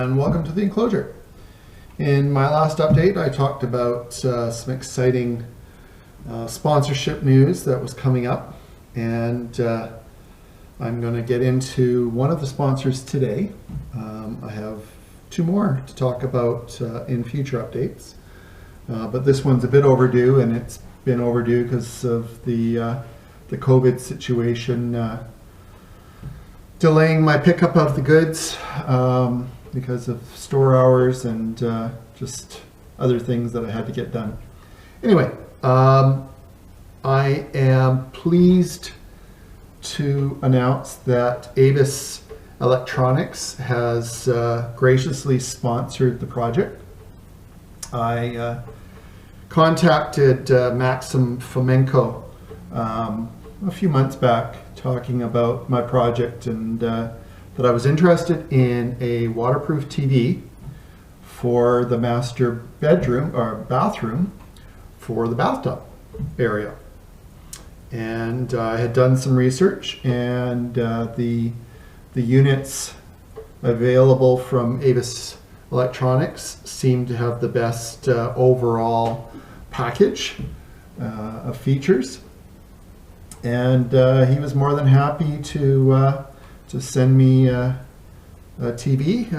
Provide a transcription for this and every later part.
and welcome to the enclosure. In my last update I talked about some exciting sponsorship news that was coming up, and I'm going to get into one of the sponsors today. I have two more to talk about in future updates, but this one's a bit overdue, and it's been overdue because of the COVID situation delaying my pickup of the goods because of store hours and just other things that I had to get done. Anyway, I am pleased to announce that AVIS Electronics has graciously sponsored the project. I contacted Maxim a few months back talking about my project and that I was interested in a waterproof TV for the master bedroom or bathroom for the bathtub area. And I had done some research, and the units available from AVIS Electronics seemed to have the best overall package of features. And he was more than happy to send me a TV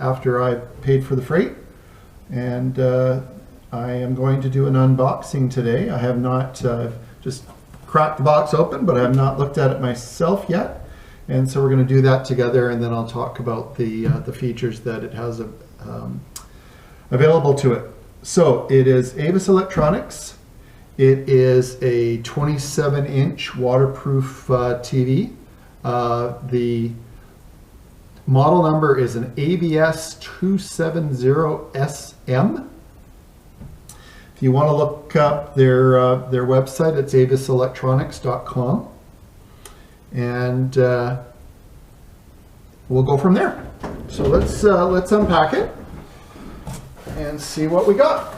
after I paid for the freight. And I am going to do an unboxing today. I have not just cracked the box open, but I have not looked at it myself yet. And so we're going to do that together, and then I'll talk about the features that it has available to it. So it is AVIS Electronics. It is a 27-inch waterproof TV. The model number is an AVS270SM. If you want to look up their website, it's aviselectronics.com, and we'll go from there. So let's unpack it and see what we got.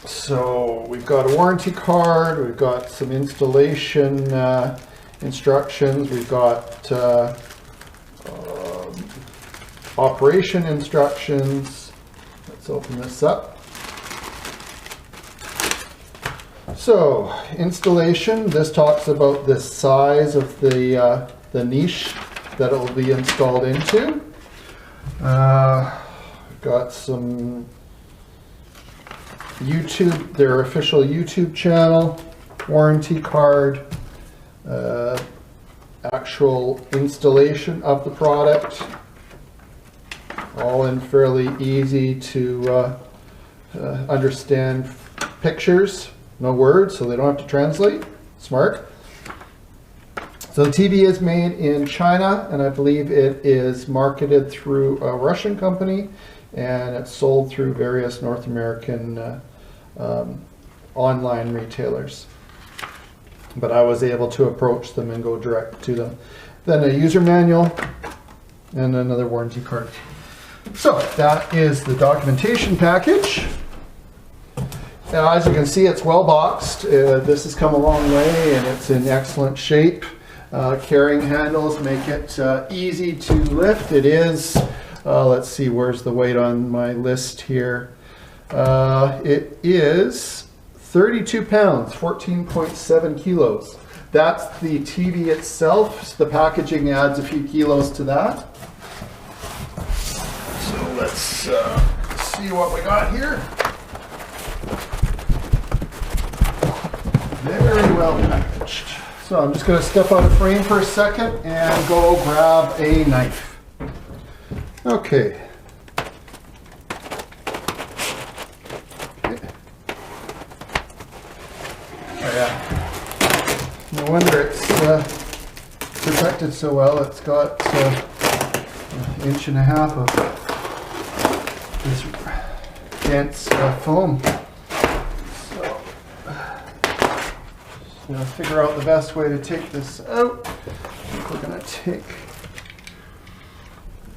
So we've got a warranty card, we've got some installation instructions, we've got operation instructions. Let's open this up. So installation, this talks about the size of the niche that it will be installed into. Got some YouTube, their official YouTube channel, warranty card, actual installation of the product, all in fairly easy to understand pictures, no words, so they don't have to translate. Smart. So the TV is made in China, and I believe it is marketed through a Russian company, and it's sold through various North American online retailers. But I was able to approach them and go direct to them. Then a user manual and another warranty card. So that is the documentation package. Now, as you can see, it's well boxed. This has come a long way, and it's in excellent shape. Carrying handles make it easy to lift. It is, let's see, where's the weight on my list here? It is 32 pounds, 14.7 kilos. That's the TV itself. So the packaging adds a few kilos to that. So let's see what we got here. Very well packaged. So I'm just going to step out of frame for a second and go grab a knife. Okay. Oh yeah. No wonder it's protected so well. It's got an inch and a half of this dense foam. Gonna figure out the best way to take this out. We're gonna take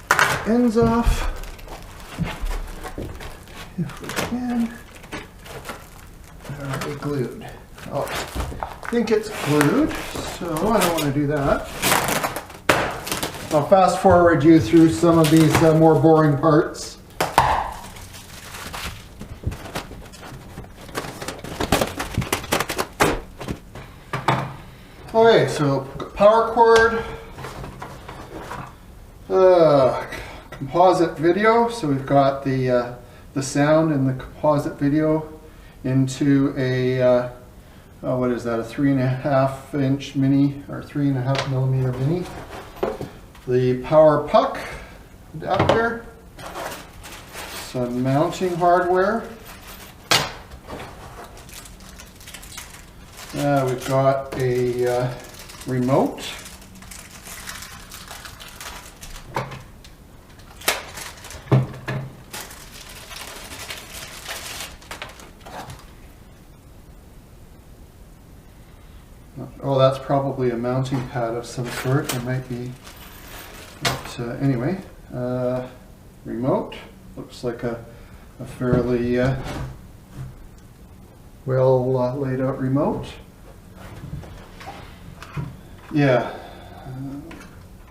the ends off if we can. Are they glued? Oh, I think it's glued, so I don't want to do that. I'll fast forward you through some of these more boring parts. Okay, so power cord, composite video. So we've got the sound and the composite video into a what is that? A 3.5 inch mini or 3.5 millimeter mini. The power puck adapter, some mounting hardware. We've got a remote. Oh, that's probably a mounting pad of some sort. It might be. But anyway, remote. Looks like a fairly well laid out remote. Yeah,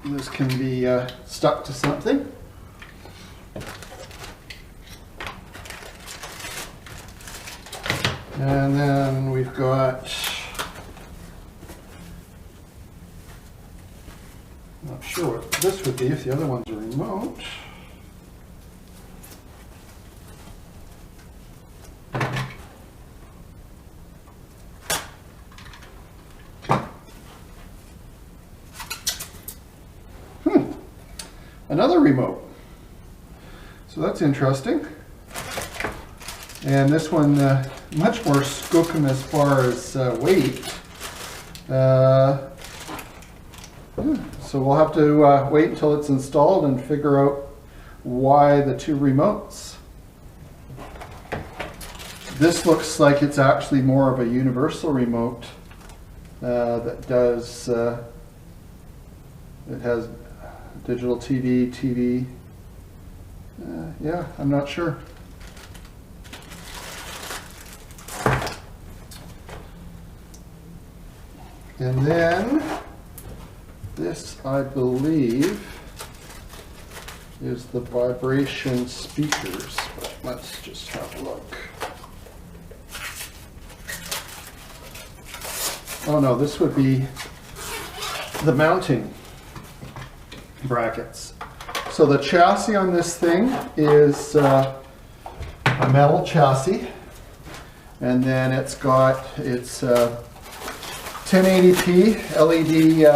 this can be stuck to something. And then we've got, not sure what this would be if the other one's a remote. Another remote. So that's interesting. And this one much more skookum as far as weight. So we'll have to wait until it's installed and figure out why the two remotes. This looks like it's actually more of a universal remote that does, it has digital TV. Yeah, I'm not sure. And then this, I believe, is the vibration speakers. But let's just have a look. Oh no, this would be the mounting brackets. So the chassis on this thing is a metal chassis, and then it's got its 1080p LED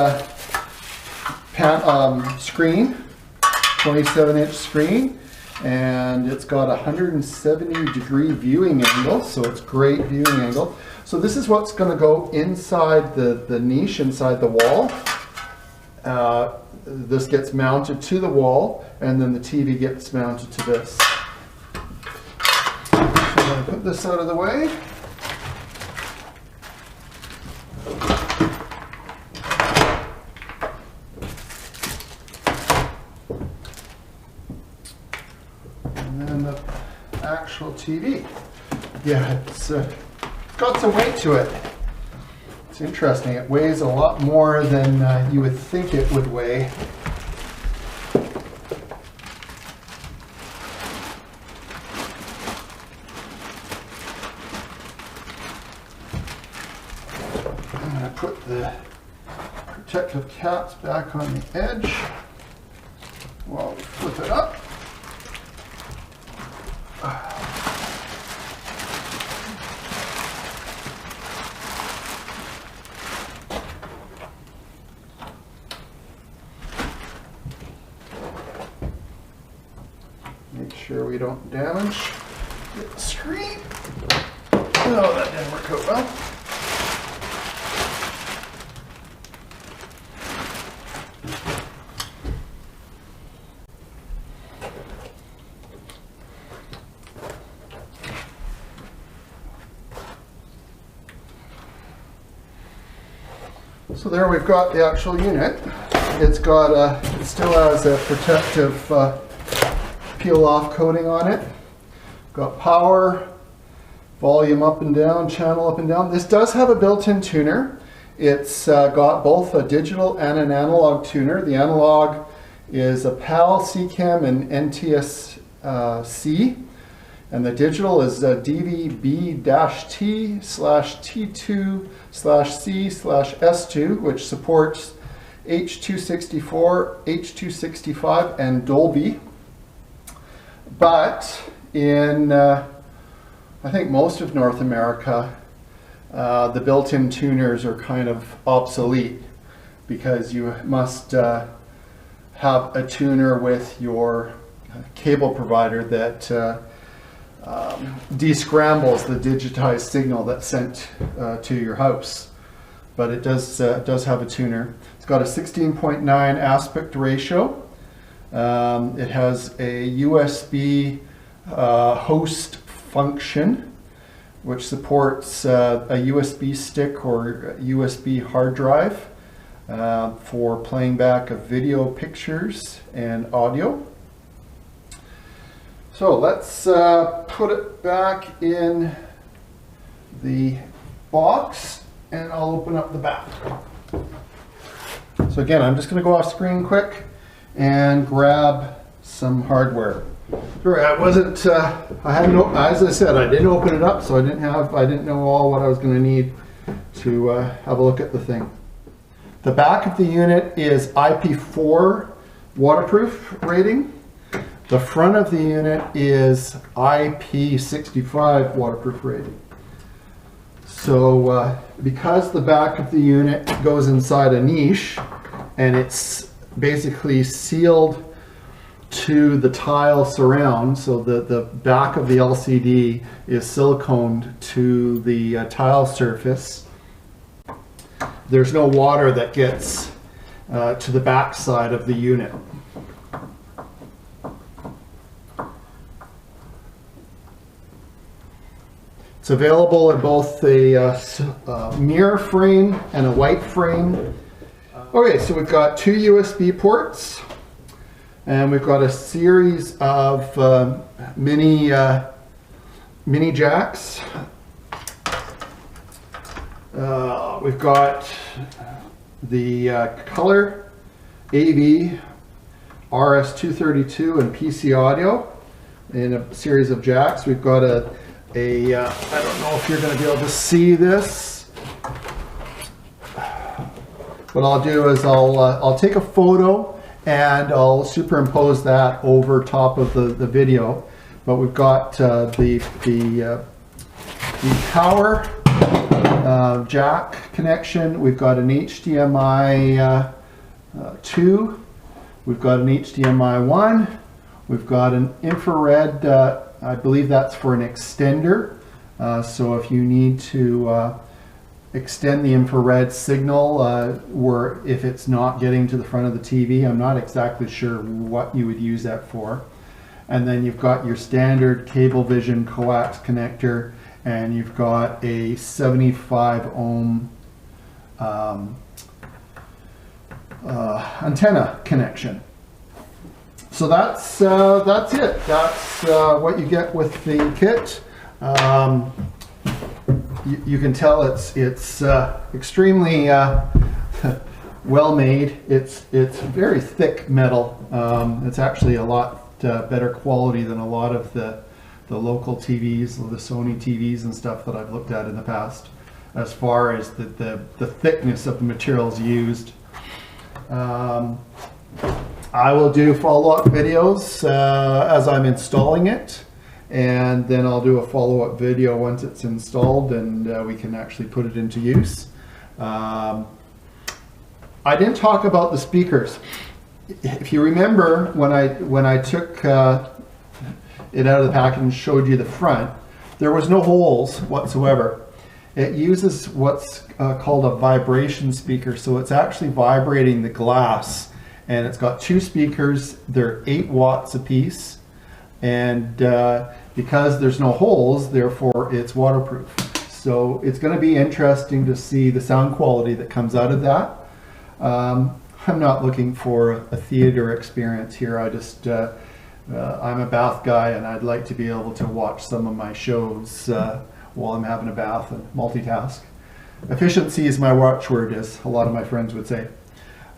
screen, 27-inch screen, and it's got a 170-degree viewing angle, so it's great viewing angle. So this is what's going to go inside the niche, inside the wall. This gets mounted to the wall, and then the TV gets mounted to this. So I'm going to put this out of the way. And then the actual TV. Yeah, it's got some weight to it. It's interesting. It weighs a lot more than you would think it would weigh. I'm going to put the protective caps back on the edge while we flip it up. Make sure we don't damage the screen. Oh, that didn't work out well. So there we've got the actual unit. It's got it still has a protective peel-off coating on it. Got power, volume up and down, channel up and down. This does have a built-in tuner. It's got both a digital and an analog tuner. The analog is a PAL, SECAM, and NTSC. And the digital is DVB-T/T2/C/S2, which supports H.264, H.265, and Dolby. But in, I think most of North America, the built-in tuners are kind of obsolete because you must have a tuner with your cable provider that descrambles the digitized signal that's sent to your house. But it does have a tuner. It's got a 16.9 aspect ratio. It has a USB host function, which supports a USB stick or USB hard drive for playing back of video, pictures, and audio. So let's put it back in the box, and I'll open up the back. So again, I'm just going to go off screen quick and grab some hardware. Sorry, I wasn't. I hadn't. As I said, I didn't open it up, so I didn't know all what I was going to need to have a look at the thing. The back of the unit is IP4 waterproof rating. The front of the unit is IP65 waterproof rating. So because the back of the unit goes inside a niche and it's basically sealed to the tile surround, so the back of the LCD is siliconed to the tile surface, there's no water that gets to the back side of the unit. It's available in both a mirror frame and a white frame. Okay, so we've got two USB ports, and we've got a series of mini jacks. We've got the color AV RS232 and PC audio in a series of jacks. We've got I don't know if you're going to be able to see this. What I'll do is I'll take a photo and I'll superimpose that over top of the video. But we've got the power jack connection. We've got an HDMI 2. We've got an HDMI 1. We've got an infrared. I believe that's for an extender. So if you need to extend the infrared signal, or if it's not getting to the front of the TV, I'm not exactly sure what you would use that for. And then you've got your standard Cablevision coax connector, and you've got a 75 ohm antenna connection. So that's it. That's what you get with the kit. You can tell it's extremely well made. It's very thick metal. It's actually a lot better quality than a lot of the local TVs, the Sony TVs and stuff that I've looked at in the past, as far as the thickness of the materials used. I will do follow-up videos as I'm installing it, and then I'll do a follow-up video once it's installed and we can actually put it into use. I didn't talk about the speakers. If you remember, when I took it out of the package and showed you the front, there was no holes whatsoever. It uses what's called a vibration speaker, so it's actually vibrating the glass. And it's got two speakers. They're 8 watts apiece, and because there's no holes, therefore it's waterproof. So it's going to be interesting to see the sound quality that comes out of that. I'm not looking for a theater experience here. I just I'm a bath guy, and I'd like to be able to watch some of my shows while I'm having a bath and multitask. Efficiency is my watchword, as a lot of my friends would say.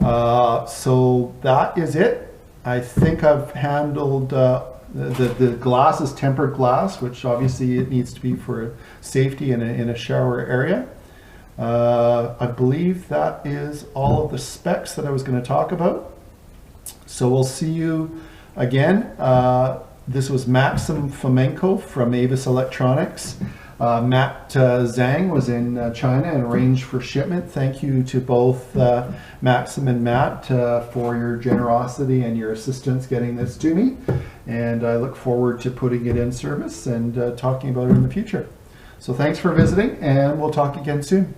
So that is it. I think I've handled the glass is tempered glass, which obviously it needs to be for safety in a shower area. I believe that is all of the specs that I was going to talk about. So we'll see you again. This was Maxim Fomenko from AVIS Electronics. Matt Zhang was in China and arranged for shipment. Thank you to both Maxim and Matt for your generosity and your assistance getting this to me. And I look forward to putting it in service and talking about it in the future. So thanks for visiting, and we'll talk again soon.